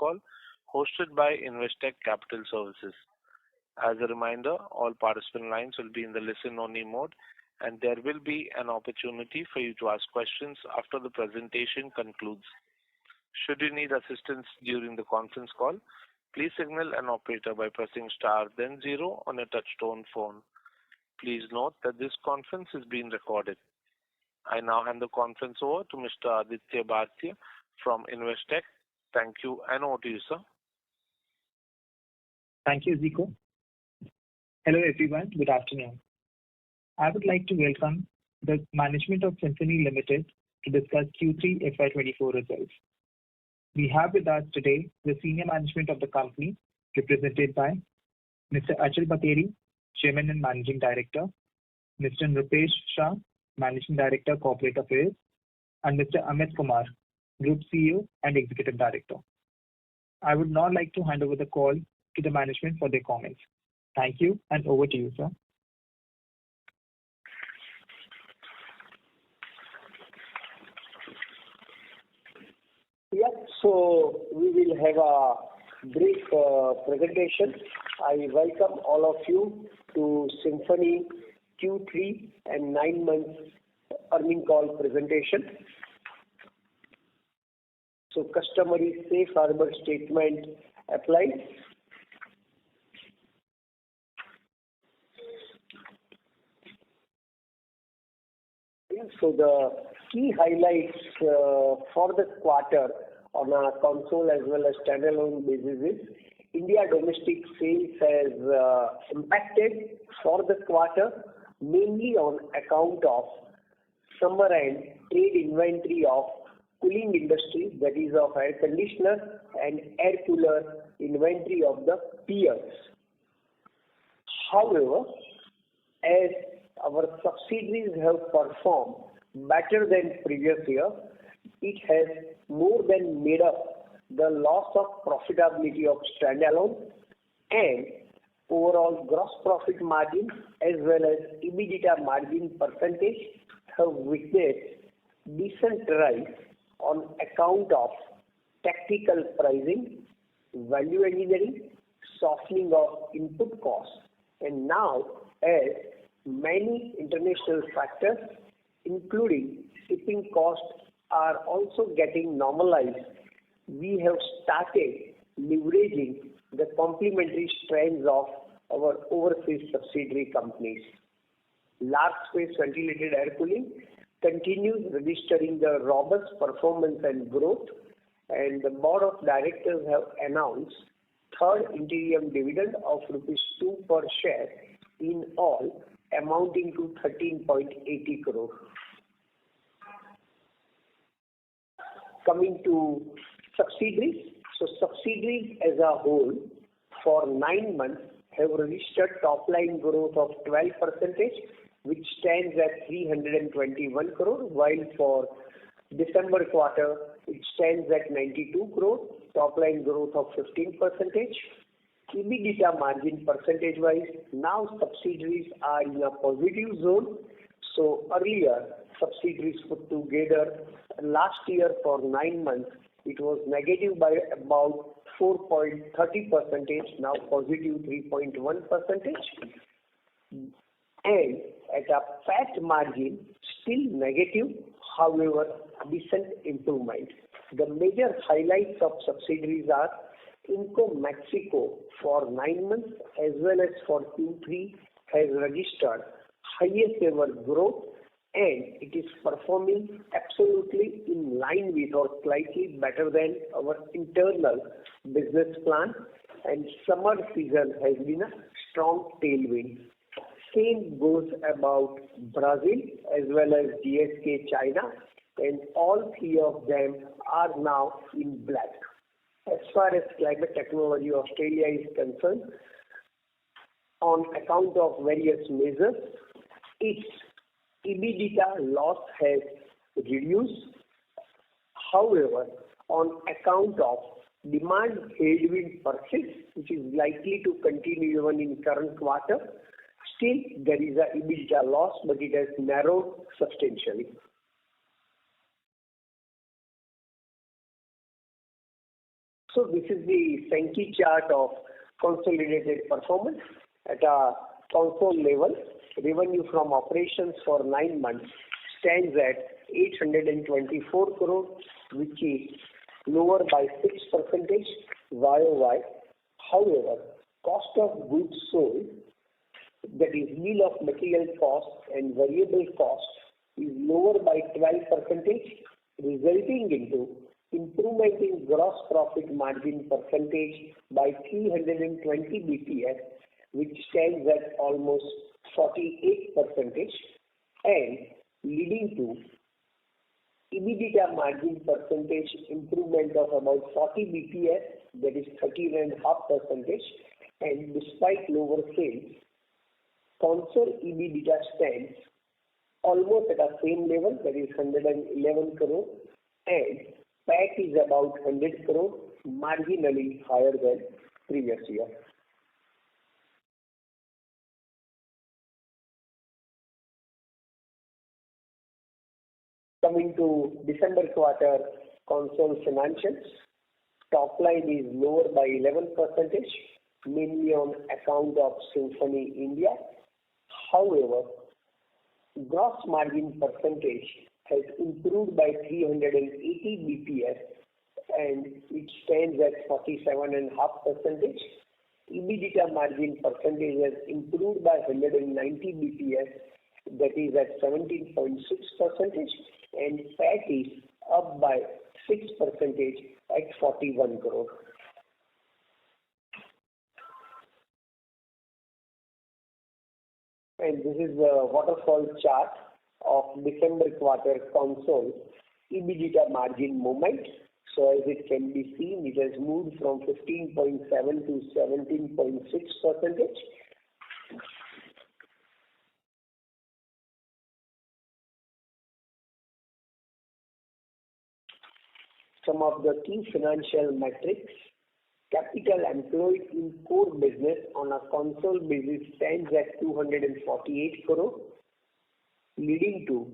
call hosted by Investec Capital Services. As a reminder, all participant lines will be in the listen-only mode, and there will be an opportunity for you to ask questions after the presentation concludes. Should you need assistance during the conference call, please signal an operator by pressing star then 0 on a touch-tone phone. Please note that this conference is being recorded. I now hand the conference over to Mr. Aditya Bhartia from Investec. Thank you, and over to you, sir. Thank you, Zico. Hello, everyone. Good afternoon. I would like to welcome the management of Symphony Ltd to discuss Q3FY24 results. We have with us today the senior management of the company, represented by Mr. Achal Bateri, Chairman and Managing Director, Mr. Nrupesh Shah, Managing Director, Corporate Affairs, and Mr. Amit Kumar, Group CEO and Executive Director. I would now like to hand over the call to the management for their comments. Thank you, and over to you, sir. So we will have a brief presentation. I welcome all of you to Symphony Q3 and 9 months earning call presentation. So customary safe harbor statement applies. So the key highlights for the quarter on a console as well as standalone basis is India domestic sales has impacted for the quarter mainly on account of summer and trade inventory of cooling industry, that is of air conditioner and air cooler inventory of the peers. However, as our subsidiaries have performed better than previous year, it has more than made up the loss of profitability of standalone, and overall gross profit margin as well as EBITDA margin percentage have witnessed decent rise on account of tactical pricing, value engineering, softening of input costs, and now as many international factors including shipping costs are also getting normalized, we have started leveraging the complementary strengths of our overseas subsidiary companies. Large space ventilated air cooling continues registering the robust performance and growth, and the board of directors have announced third interim dividend of rupees 2 per share, in all amounting to 13.80 crore. Coming to subsidiaries, so subsidiaries as a whole for 9 months have registered top line growth of 12%, which stands at 321 crore, while for December quarter it stands at 92 crore, top line growth of 15%. EBITDA margin percentage wise, now subsidiaries are in a positive zone. So earlier subsidiaries put together last year for 9 months it was negative by about 4.30%, now positive 3.1%, and at a PAT margin still negative, however decent improvement. The major highlights of subsidiaries are Inco Mexico for 9 months as well as for Q3 has registered highest ever growth, and it is performing absolutely in line with or slightly better than our internal business plan, and summer season has been a strong tailwind. Same goes about Brazil as well as GSK China, and all three of them are now in black. As far as Climate Technology Australia is concerned, on account of various measures, its EBITDA loss has reduced. However, on account of demand headwind persists, which is likely to continue even in current quarter, still there is a EBITDA loss, but it has narrowed substantially. So this is the Sankey chart of consolidated performance. At a console level, revenue from operations for 9 months stands at 824 crore, which is lower by 6% YOY. However, cost of goods sold, that is bill of material cost and variable cost, is lower by 12%, resulting into improvement in gross profit margin percentage by 320 bps, which stands at almost 48%, and leading to EBITDA margin percentage improvement of about 40 bps, that is 13.5%, and despite lower sales, console EBITDA stands almost at the same level, that is 111 crore, and PAT is about 100 crore, marginally higher than previous year. Coming to December quarter console financials, top line is lower by 11%, mainly on account of Symphony India. However, gross margin percentage has improved by 380 bps, and it stands at 47.5%. EBITDA margin percentage has improved by 190 bps, that is at 17.6%, and PAT is up by 6% at 41 crore. And this is the waterfall chart of December quarter console EBITDA margin movement. So as it can be seen, it has moved from 15.7 to 17.6%. Some of the key financial metrics: capital employed in core business on a console basis stands at 248 crore, leading to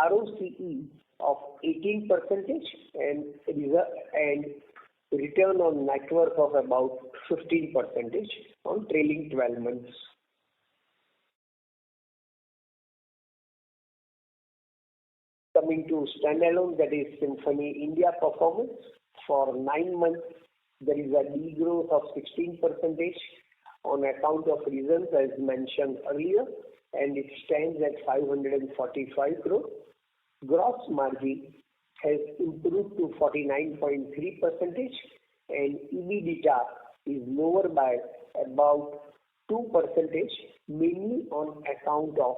ROCE of 18% and return on net worth of about 15% on trailing 12 months. Coming to standalone, that is Symphony India performance, for 9 months there is a degrowth of 16% on account of reasons as mentioned earlier, and it stands at 545 crore. Gross margin has improved to 49.3%, and EBITDA is lower by about 2%, mainly on account of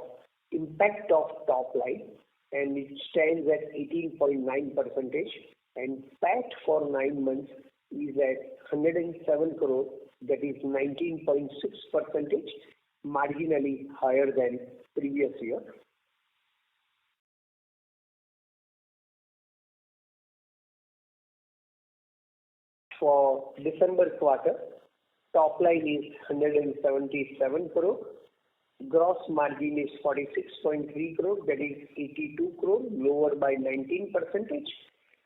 impact of top line, and it stands at 18.9%, and PAT for 9 months is at 107 crore, that is 19.6%, marginally higher than previous year. For December quarter, top line is 177 crore. Gross margin is 46.3 crore, that is 82 crore, lower by 19%,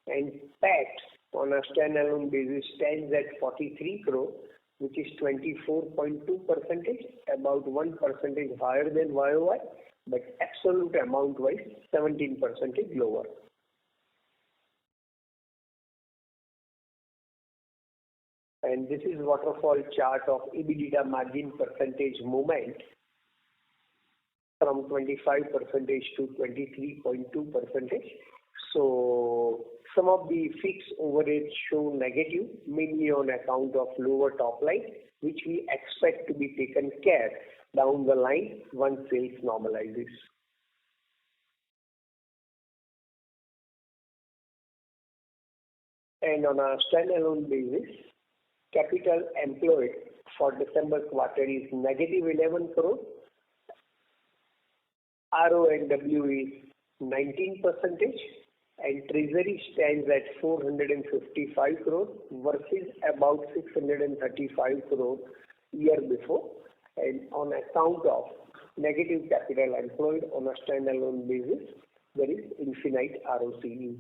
and PAT on a standalone basis stands at 43 crore, which is 24.2%, about 1% higher than YOY, but absolute amount wise 17% lower. And this is waterfall chart of EBITDA margin percentage movement from 25% to 23.2%. So some of the fixed overheads show negative, mainly on account of lower top line, which we expect to be taken care down the line once sales normalizes. And on a standalone basis, capital employed for December quarter is negative 11 crore. RONW is 19%, and treasury stands at 455 crore versus about 635 crore year before, and on account of negative capital employed on a standalone basis, there is infinite ROCE.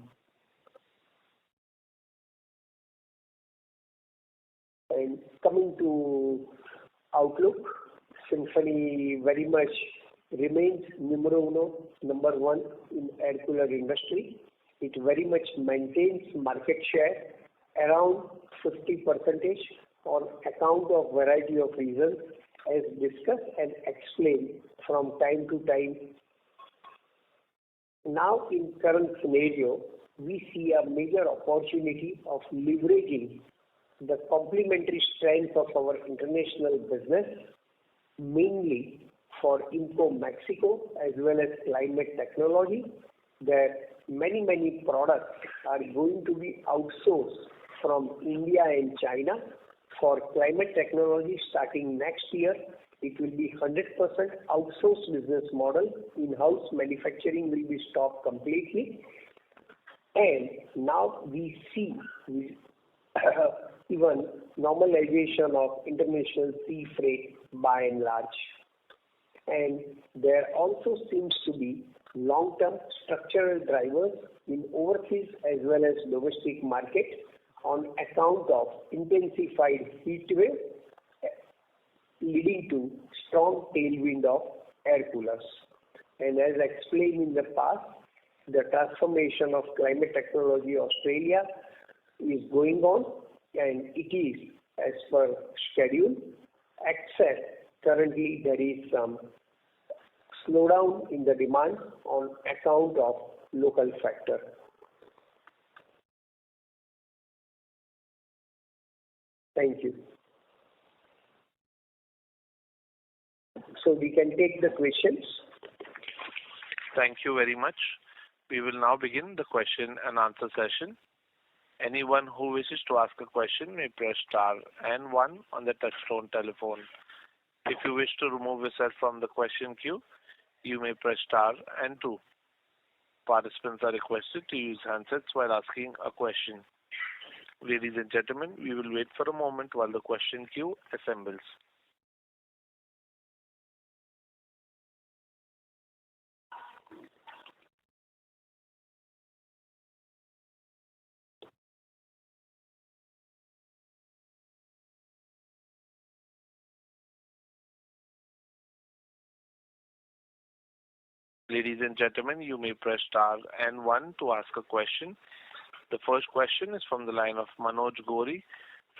And coming to outlook, Symphony very much remains number one in air cooler industry. It very much maintains market share around 50% on account of variety of reasons as discussed and explained from time to time. Now in current scenario, we see a major opportunity of leveraging the complementary strengths of our international business, mainly for Inco Mexico as well as climate technology, that many products are going to be outsourced from India and China. For climate technology starting next year, it will be 100% outsourced business model. In-house manufacturing will be stopped completely. And now we see even normalization of international sea freight by and large. And there also seems to be long-term structural drivers in overseas as well as domestic market on account of intensified heat wave leading to strong tailwind of air coolers. And as explained in the past, the transformation of climate technology Australia is going on and it is as per schedule, except currently there is some slowdown in the demand on account of local factor. Thank you. So we can take the questions. Thank you very much. We will now begin the question and answer session. Anyone who wishes to ask a question may press star and one on the touchtone telephone. If you wish to remove yourself from the question queue, you may press star and two. Participants are requested to use handsets while asking a question. Ladies and gentlemen, we will wait for a moment while the question queue assembles. Ladies and gentlemen, you may press star and one to ask a question. The first question is from the line of Manoj Gori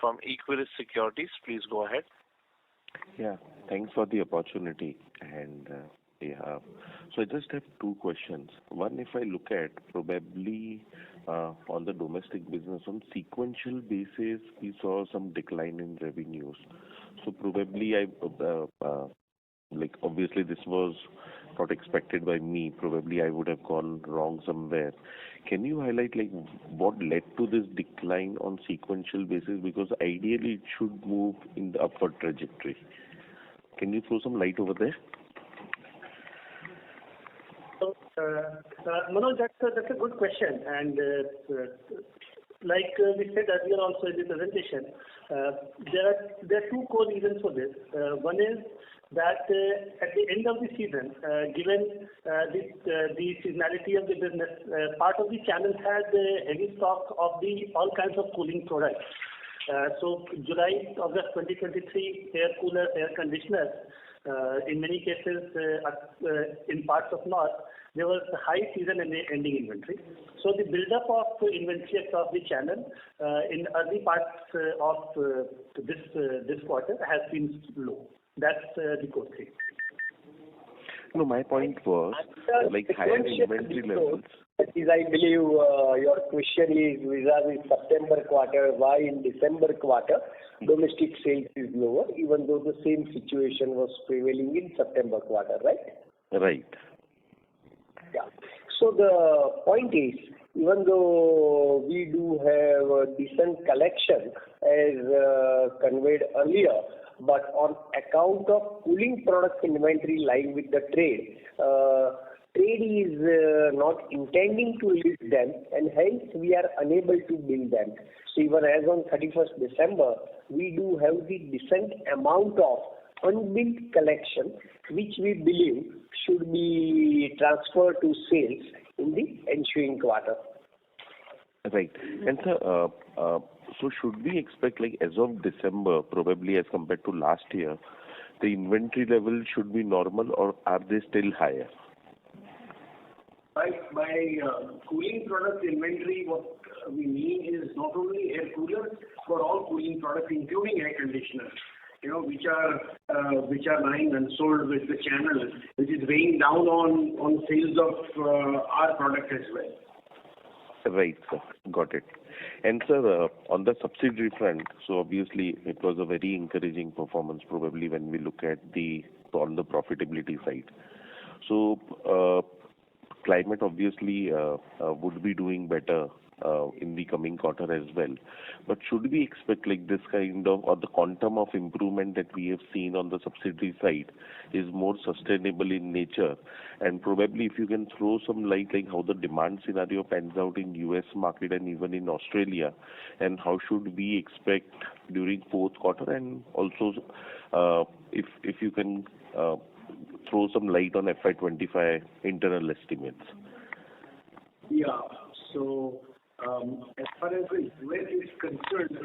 from Equirus Securities. Please go ahead. Yeah, thanks for the opportunity. And so I just have two questions. One, if I look at probably on the domestic business, on sequential basis, we saw some decline in revenues. So probably obviously this was not expected by me. Probably I would have gone wrong somewhere. Can you highlight what led to this decline on sequential basis? Because ideally it should move in the upward trajectory. Can you throw some light over there? So, Manoj, that's a good question. And like we said earlier also in the presentation, there are two core reasons for this. One is that at the end of the season, given the seasonality of the business, part of the channel had heavy stock of all kinds of cooling products. So July, August 2023, air coolers, air conditioners, in many cases, in parts of North, there was a high season and ending inventory. So the build-up of inventory across the channel in early parts of this quarter has been low. That's the core thing. No, my point was higher inventory levels. Is I believe your question is vis-a-vis September quarter, why in December quarter domestic sales is lower, even though the same situation was prevailing in September quarter, right? Right. Yeah. So the point is, even though we do have a decent collection as conveyed earlier, but on account of cooling products inventory lying with the trade, trade is not intending to list them, and hence we are unable to bill them. So even as on 31st December, we do have the decent amount of unbilled collection, which we believe should be transferred to sales in the ensuing quarter. Right. And sir, So should we expect, like, as of December, probably as compared to last year, the inventory level should be normal, or are they still higher? By cooling products inventory, what we mean is not only air coolers, but all cooling products, including air conditioners, which are lying unsold with the channel, which is weighing down on sales of our product as well. Right, sir. Got it. And sir, on the subsidiary front, so obviously it was a very encouraging performance, probably when we look at on the profitability side. So climate obviously would be doing better in the coming quarter as well. But should we expect like this kind of, or the quantum of improvement that we have seen on the subsidiary side is more sustainable in nature? And probably if you can throw some light like how the demand scenario pans out in US market and even in Australia, and how should we expect during fourth quarter, and also if you can throw some light on FY25 internal estimates. Yeah. So as far as the US is concerned,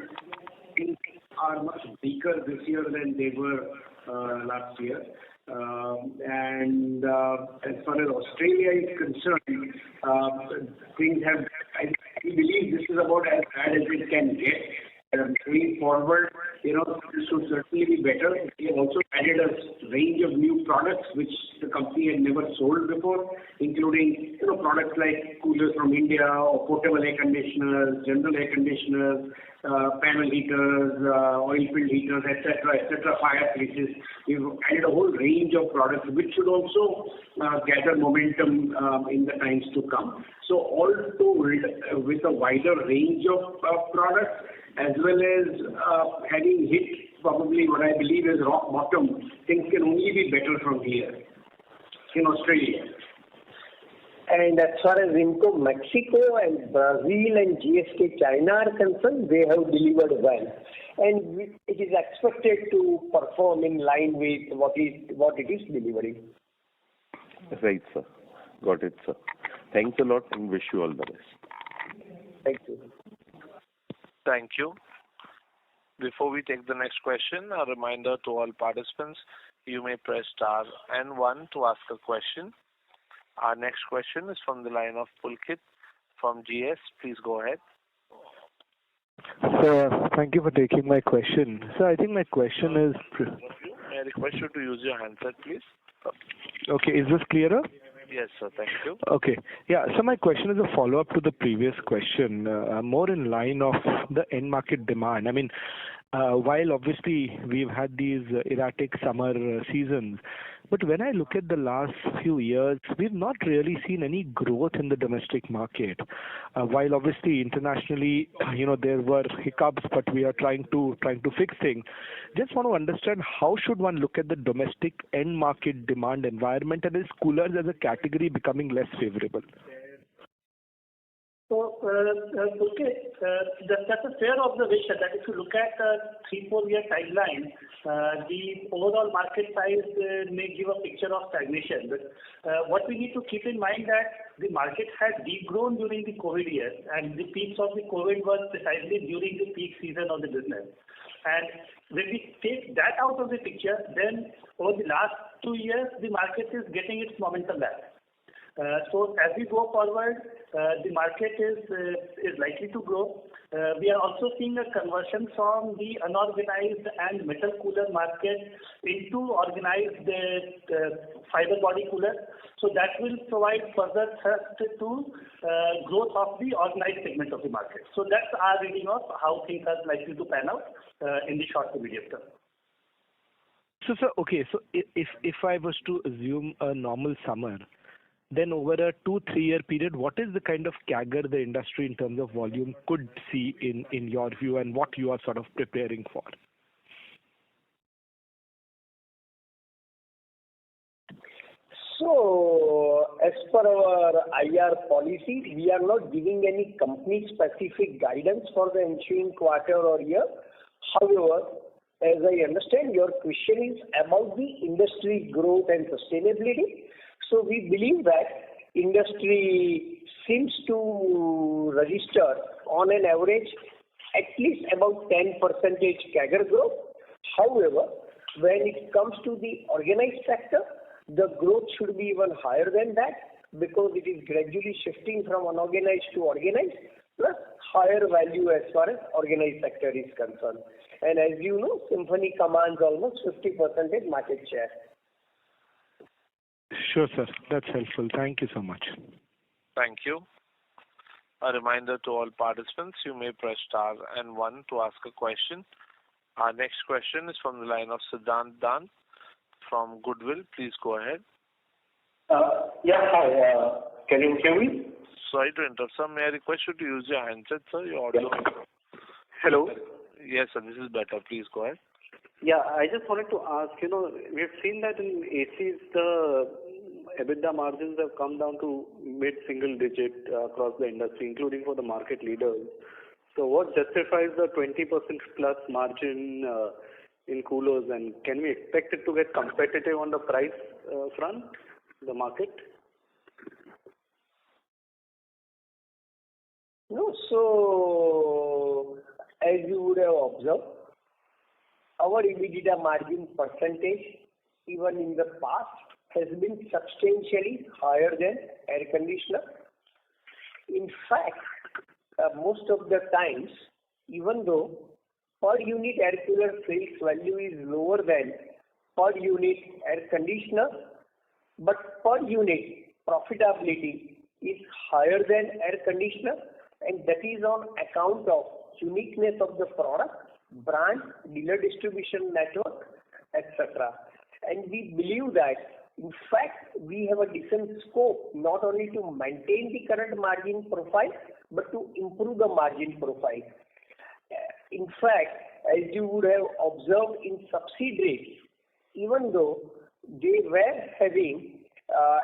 things are much weaker this year than they were last year. And as far as Australia is concerned, things have, I believe this is about as bad as it can get. Going forward, this should certainly be better. We have also added a range of new products which the company had never sold before, including products like coolers from India or portable air conditioners, general air conditioners, panel heaters, oil-filled heaters, etc., fireplaces. We've added a whole range of products which should also gather momentum in the times to come. So all told, with a wider range of products, as well as having hit probably what I believe is rock bottom, things can only be better from here in Australia. And as far as Inco Mexico and Brazil and GSK China are concerned, they have delivered well. And it is expected to perform in line with what it is delivering. Right, sir. Got it, sir. Thanks a lot and wish you all the best. Thank you. Thank you. Before we take the next question, a reminder to all participants, you may press star and 1 to ask a question. Our next question is from the line of Pulkit from GS. Please go ahead. Sir, thank you for taking my question. So I think my question is... May I request you to use your handset, please? Okay, is this clearer? Yes, sir. Thank you. Okay. Yeah, so my question is a follow-up to the previous question, more in line of the end market demand. I mean, while obviously we've had these erratic summer seasons, but when I look at the last few years, we've not really seen any growth in the domestic market. While obviously internationally, there were hiccups, but we are trying to fix things. Just want to understand how should one look at the domestic end market demand environment, and is coolers as a category becoming less favorable? So, okay, that's a fair observation that if you look at a 3-4 year timeline, the overall market size may give a picture of stagnation. But what we need to keep in mind that the market has degrown during the COVID years, and the peaks of the COVID was precisely during the peak season of the business. And when we take that out of the picture, then over the last 2 years, the market is getting its momentum back. So as we go forward, the market is likely to grow. We are also seeing a conversion from the unorganized and metal cooler market into organized fiber body cooler. So that will provide further thrust to growth of the organized segment of the market. So that's our reading of how things are likely to pan out in the short to medium term. So, sir, okay, so if I was to assume a normal summer, then over a 2-3 year period, what is the kind of CAGR the industry in terms of volume could see in your view, and what you are sort of preparing for? So, as per our IR policy, we are not giving any company-specific guidance for the ensuing quarter or year. However, as I understand, your question is about the industry growth and sustainability. So we believe that industry seems to register on an average at least about 10% CAGR growth. However, when it comes to the organized sector, the growth should be even higher than that because it is gradually shifting from unorganized to organized, plus higher value as far as organized sector is concerned. And as you know, Symphony commands almost 50% market share. Sure, sir. That's helpful. Thank you so much. Thank you. A reminder to all participants, you may press star and 1 to ask a question. Our next question is from the line of Siddhant Dan from Goodwill. Please go ahead. Hi. Can you hear me? Sorry to interrupt, sir. May I request you to use your handset, sir? Your audio. Hello? Yes, sir. This is better. Please go ahead. Yeah, I just wanted to ask, we have seen that in ACs, the EBITDA margins have come down to mid-single digit across the industry, including for the market leaders. So what justifies the 20% plus margin in coolers, and can we expect it to get competitive on the price front, the market? No, so as you would have observed, our EBITDA margin percentage, even in the past, has been substantially higher than air conditioner. In fact, most of the times, even though per unit air cooler sales value is lower than per unit air conditioner, but per unit profitability is higher than air conditioner, and that is on account of uniqueness of the product, brand, dealer distribution network, etc. And we believe that, in fact, we have a decent scope not only to maintain the current margin profile, but to improve the margin profile. In fact, as you would have observed in subsidiaries, even though they were having,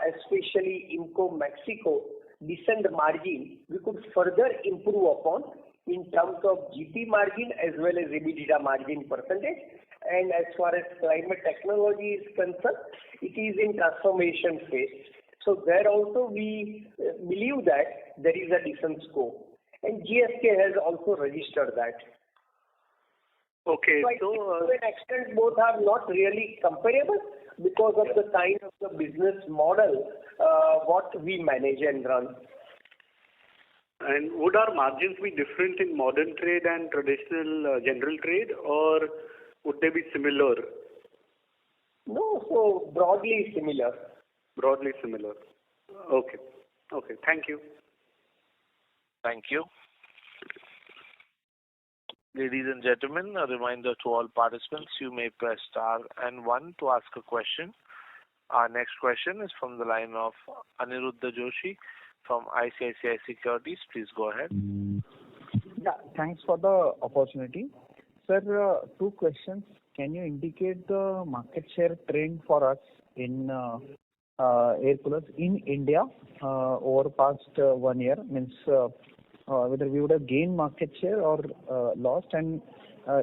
especially IMCO Mexico, decent margin, we could further improve upon in terms of GP margin as well as EBITDA margin percentage. And as far as climate technology is concerned, it is in transformation phase. So there also we believe that there is a decent scope. And GSK has also registered that. Okay, so to an extent, both are not really comparable because of the kind of the business model what we manage and run. And would our margins be different in modern trade and traditional general trade, or would they be similar? No, so broadly similar. Broadly similar. Okay. Thank you. Thank you. Ladies and gentlemen, a reminder to all participants, you may press star and 1 to ask a question. Our next question is from the line of Aniruddha Joshi from ICICI Securities. Please go ahead. Yeah, thanks for the opportunity. Sir, 2 questions. Can you indicate the market share trend for us in air coolers in India over past 1 year? Means whether we would have gained market share or lost, and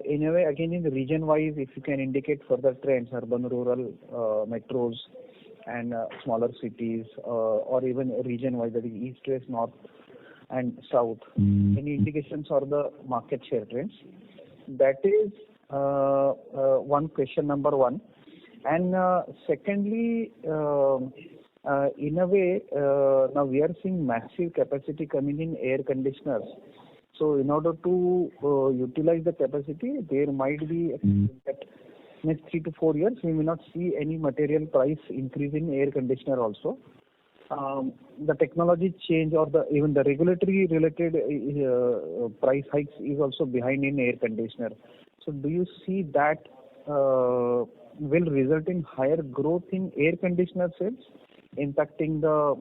in a way, again, in the region-wise, if you can indicate further trends, urban, rural, metros, and smaller cities, or even region-wise, that is east, west, north, and south. Any indications for the market share trends? That is one question, number 1. And secondly, in a way, now we are seeing massive capacity coming in air conditioners. So in order to utilize the capacity, there might be that next 3 to 4 years, we may not see any material price increase in air conditioner also. The technology change or even the regulatory related price hikes is also behind in air conditioner. So do you see that will result in higher growth in air conditioner sales, impacting the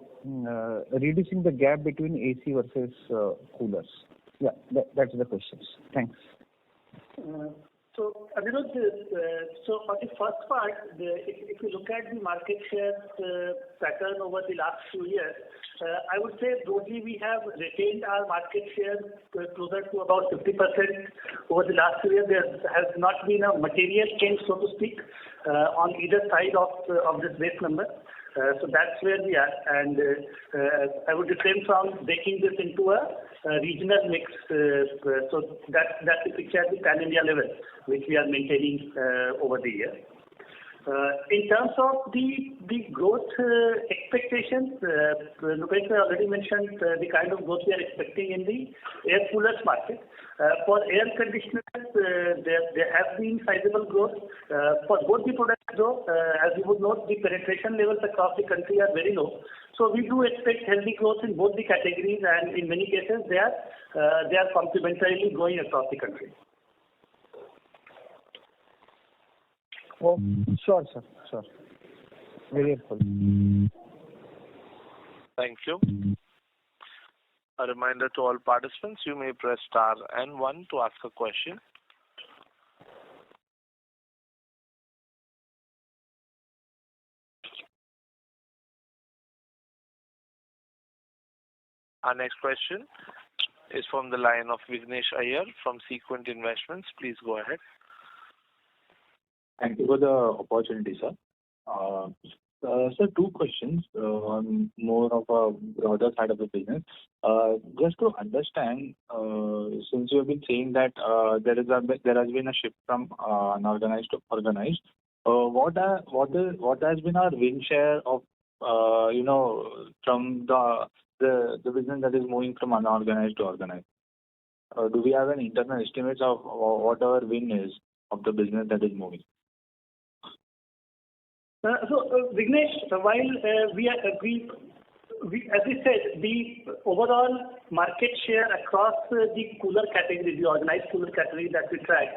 reducing the gap between AC versus coolers? Yeah, that's the questions. Thanks. So, Anirudh, so for the first part, if you look at the market share pattern over the last few years, I would say broadly we have retained our market share closer to about 50% over the last few years. There has not been a material change, so to speak, on either side of this base number. So that's where we are, and I would refrain from breaking this into a regional mix. So that's the picture at the pan-India level, which we are maintaining over the year. In terms of the growth expectations, Rupesh already mentioned the kind of growth we are expecting in the air coolers market. For air conditioners, there has been sizable growth. For both the products though, as you would note, the penetration levels across the country are very low. So we do expect healthy growth in both the categories, and in many cases they are complementarily growing across the country. Oh, sure, sir. Sure. Very helpful. Thank you. A reminder to all participants, you may press star and 1 to ask a question. Our next question is from the line of Vignesh Iyer from Sequent Investments. Please go ahead. Thank you for the opportunity, sir. Sir, two questions on more of a broader side of the business. Just to understand, since you have been saying that there has been a shift from unorganized to organized, what has been our win share of from the business that is moving from unorganized to organized? Do we have an internal estimate of what our win is of the business that is moving? Vignesh, while we, as we said, the overall market share across the cooler category, the organized cooler category that we track,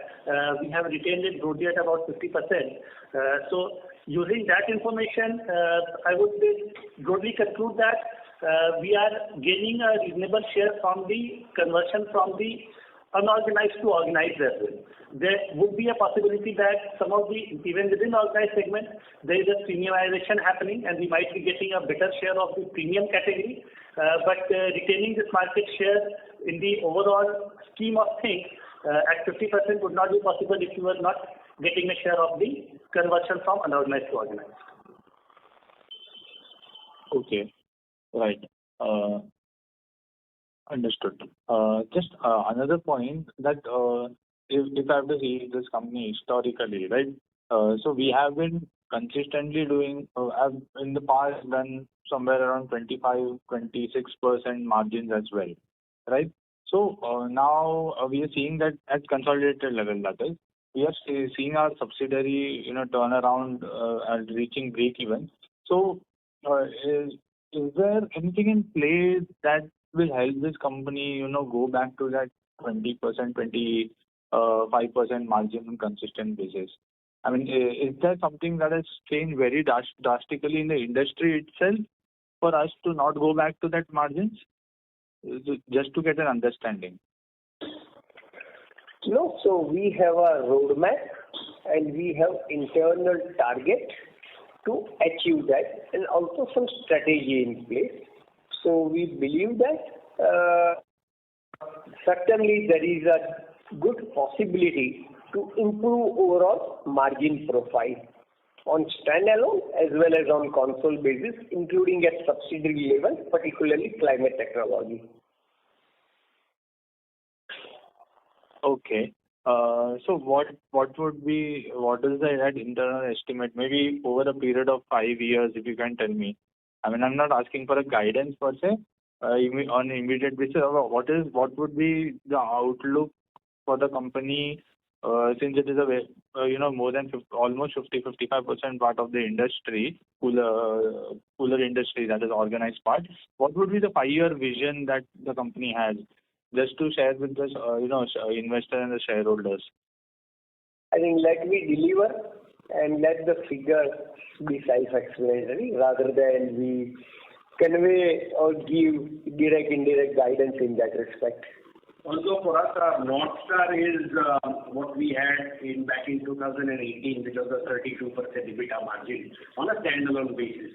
we have retained it broadly at about 50%. So using that information, I would broadly conclude that we are gaining a reasonable share from the conversion from the unorganized to organized as well. There would be a possibility that some of the, even within organized segment, there is a premiumization happening and we might be getting a better share of the premium category. But retaining this market share in the overall scheme of things at 50% would not be possible if you were not getting a share of the conversion from unorganized to organized. Okay, right. Understood. Just another point that if I have to see this company historically, right? So we have been consistently doing, have in the past done somewhere around 25-26% margins as well, right? So now we are seeing that at consolidated level, that is, we are seeing our subsidiary, turn around and reaching break even. So is there anything in place that will help this company, go back to that 20%, 25% margin on consistent basis? I mean, is there something that has changed very drastically in the industry itself for us to not go back to that margins? Just to get an understanding. No, so we have a roadmap and we have internal target to achieve that and also some strategy in place. So we believe that certainly there is a good possibility to improve overall margin profile on standalone as well as on console basis, including at subsidiary level, particularly climate technology. Okay. So what is that internal estimate? Maybe over a period of 5 years, if you can tell me. I mean, I'm not asking for a guidance per se. On immediate basis, what would be the outlook for the company since it is a more than almost 50-55% part of the industry, cooler industry, that is organized part. What would be the 5-year vision that the company has? Just to share with this, investor and the shareholders. I think let me deliver and let the figures be self-explanatory rather than we convey or give direct, indirect guidance in that respect. Also for us, our North Star is what we had back in 2018, which was a 32% EBITDA margin on a standalone basis.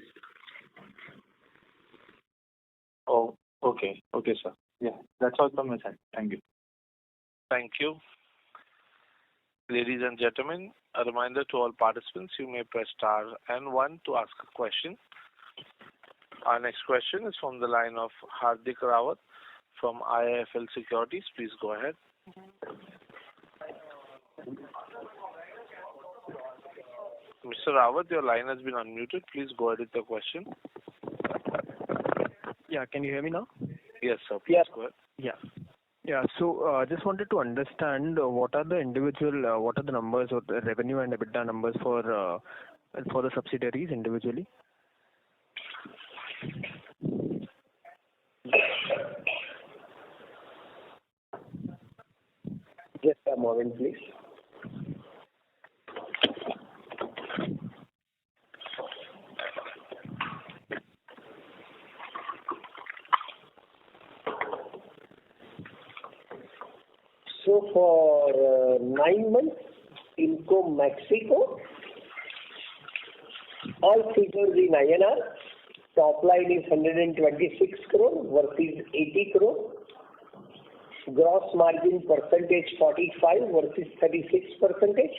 Oh, okay. Okay, sir. Yeah, that's all from my side. Thank you. Thank you. Ladies and gentlemen, a reminder to all participants, you may press star and 1 to ask a question. Our next question is from the line of Hardik Rawat from IIFL Securities. Please go ahead. Mr. Rawat, your line has been unmuted. Please go ahead with your question. Yeah, can you hear me now? Yes, sir. Please go ahead. Yeah. So just wanted to understand what are the numbers or the revenue and EBITDA numbers for the subsidiaries individually? Just a moment, please. So for 9 months, Inco Mexico, all figures in INR, top line is 126 crore versus 80 crore. Gross margin percentage 45 versus 36%.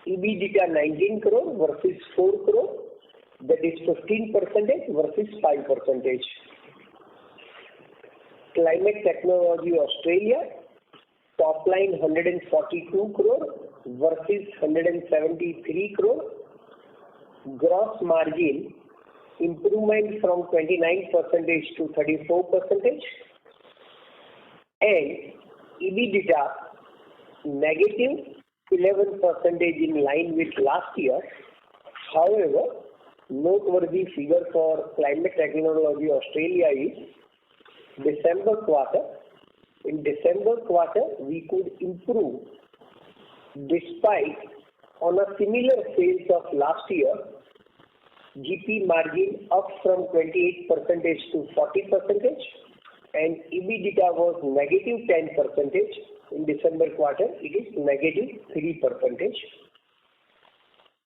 EBITDA 19 crore versus 4 crore, that is 15% versus 5%. Climate Technology Australia, top line 142 crore versus 173 crore. Gross margin improvement from 29% to 34%. And EBITDA negative 11% in line with last year. However, noteworthy figure for Climate Technology Australia is December quarter. In December quarter, we could improve despite on a similar sales of last year, GP margin up from 28% to 40%, and EBITDA was negative 10%. In December quarter, it is negative 3%.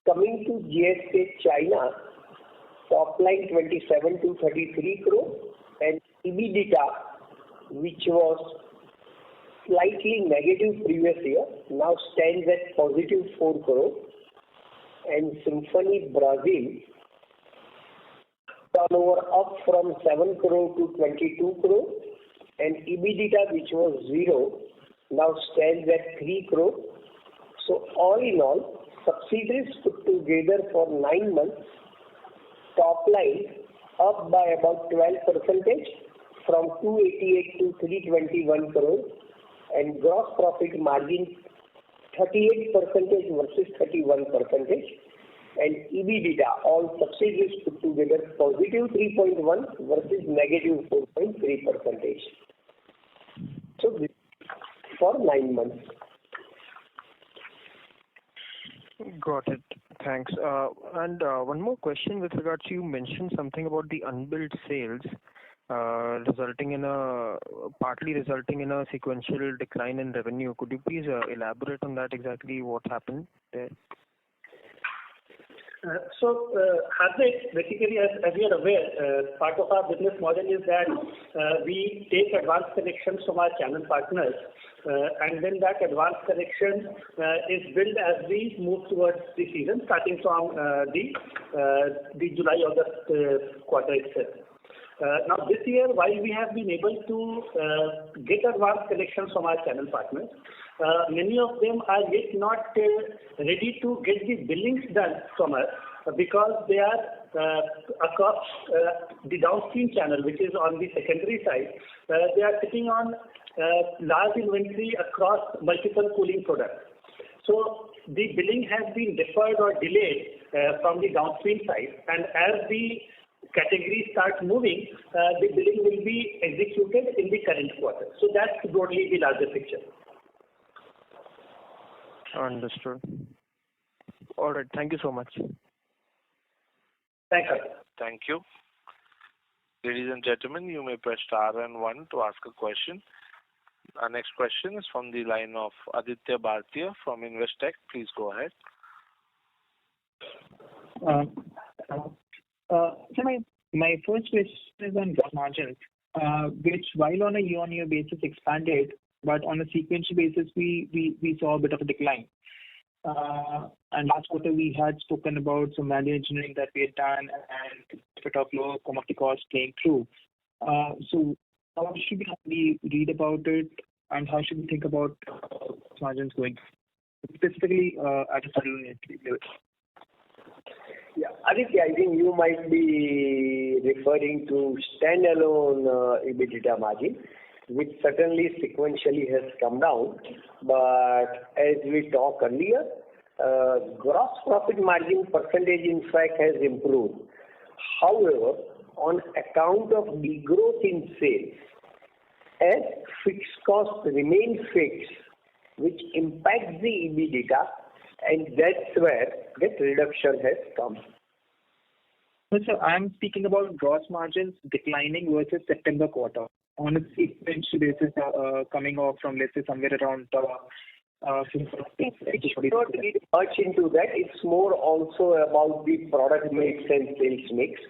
Coming to GSK China, top line 27 to 33 crore, and EBITDA, which was slightly negative previous year, now stands at positive 4 crore. And Symphony Brazil, turnover up from 7 crore to 22 crore, and EBITDA, which was 0, now stands at 3 crore. So all in all, subsidiaries put together for 9 months, top line up by about 12% from 288 to 321 crore, and gross profit margin 38% versus 31%. And EBITDA, all subsidiaries put together, positive 3.1 versus negative 4.3%. So this for 9 months. Got it. Thanks. And one more question with regards to, you mentioned something about the unbilled sales partly resulting in a sequential decline in revenue. Could you please elaborate on that, exactly what happened there? Hardik, basically, as you are aware, part of our business model is that we take advance collections from our channel partners, and then that advance collection is billed as we move towards the season, starting from the July-August quarter itself. Now this year, while we have been able to get advance collections from our channel partners, many of them are yet not ready to get the billings done from us because they are across the downstream channel, which is on the secondary side. They are sitting on large inventory across multiple cooling products. So the billing has been deferred or delayed from the downstream side, and as the category starts moving, the billing will be executed in the current quarter. So that's broadly the larger picture. Understood. All right. Thank you so much. Thank you. Thank you. Ladies and gentlemen, you may press star and 1 to ask a question. Our next question is from the line of Aditya Bhartia from Investec. Please go ahead. So my first question is on gross margins, which while on a year-on-year basis expanded, but on a sequential basis we saw a bit of a decline. And last quarter, we had spoken about some value engineering that we had done and bit of lower commodity costs came through. So how should we read about it, and how should we think about margins going, specifically at a standalone level? Yeah, Aditya, I think you might be referring to standalone EBITDA margin, which certainly sequentially has come down. But as we talked earlier, gross profit margin percentage in fact has improved. However, on account of degrowth in sales, as fixed costs remain fixed, which impacts the EBITDA, and that's where that reduction has come. So I'm speaking about gross margins declining versus September quarter on a sequential basis, coming off from, let's say, somewhere around. It's not really much into that. It's more also about the product mix and sales mix.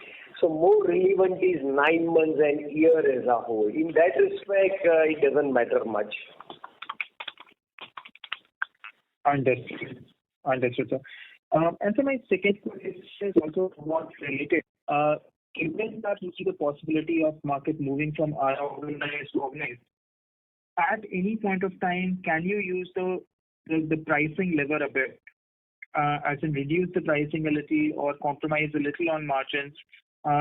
So more relevant is 9 months and year as a whole. In that respect, it doesn't matter much. Understood, sir. And so my second question is also somewhat related. Given that you see the possibility of market moving from unorganized to organized, at any point of time, can you use the pricing lever a bit, as in reduce the pricing a little or compromise a little on margins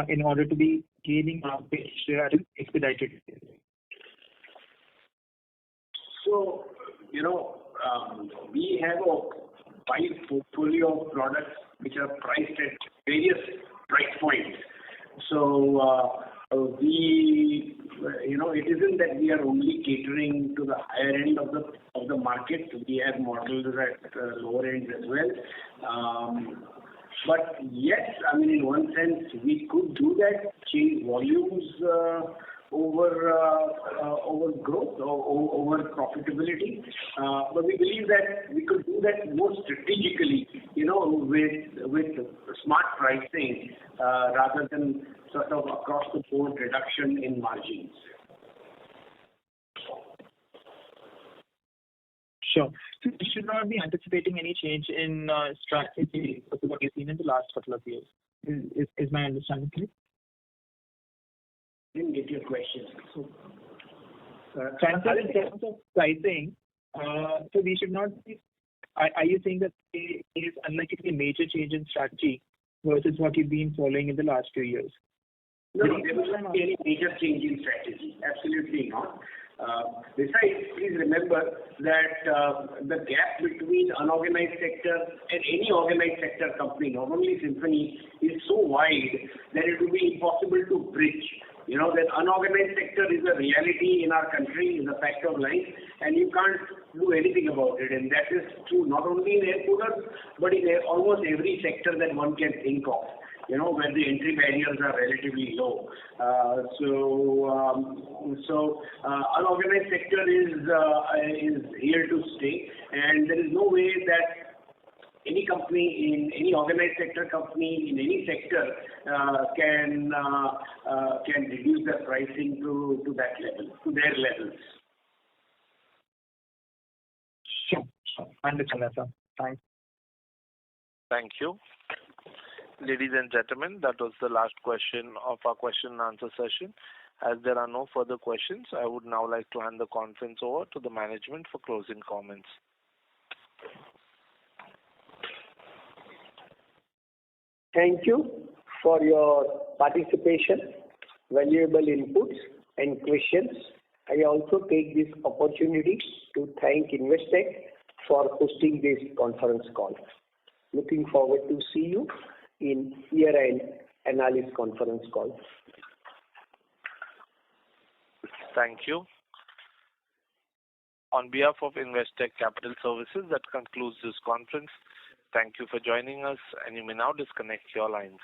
in order to be gaining market share at an expedited pace? So, we have a wide portfolio of products which are priced at various price points. So, it isn't that we are only catering to the higher end of the market. We have models at lower ends as well. But yes, I mean, in one sense, we could do that, change volumes over growth or over profitability. But we believe that we could do that more strategically, with smart pricing rather than sort of across the board reduction in margins. Sure. So you should not be anticipating any change in strategy of what you've seen in the last couple of years. Is my understanding clear? Didn't get your question. So, in terms of pricing, so we should not be. Are you saying that it is unlikely to be a major change in strategy versus what you've been following in the last few years? No, there will not be any major change in strategy. Absolutely not. Besides, please remember that the gap between unorganized sector and any organized sector company, not only Symphony, is so wide that it would be impossible to bridge. That unorganized sector is a reality in our country, is a fact of life, and you can't do anything about it. And that is true not only in air coolers, but in almost every sector that one can think of, where the entry barriers are relatively low. So unorganized sector is here to stay, and there is no way that any company in any organized sector company in any sector can reduce their pricing to that level, to their levels. Sure. Understand that, sir. Thanks. Thank you. Ladies and gentlemen, that was the last question of our question and answer session. As there are no further questions, I would now like to hand the conference over to the management for closing comments. Thank you for your participation, valuable inputs and questions. I also take this opportunity to thank Investec for hosting this conference call. Looking forward to see you in year-end analyst conference call. Thank you. On behalf of Investec Capital Services, that concludes this conference. Thank you for joining us, and you may now disconnect your lines.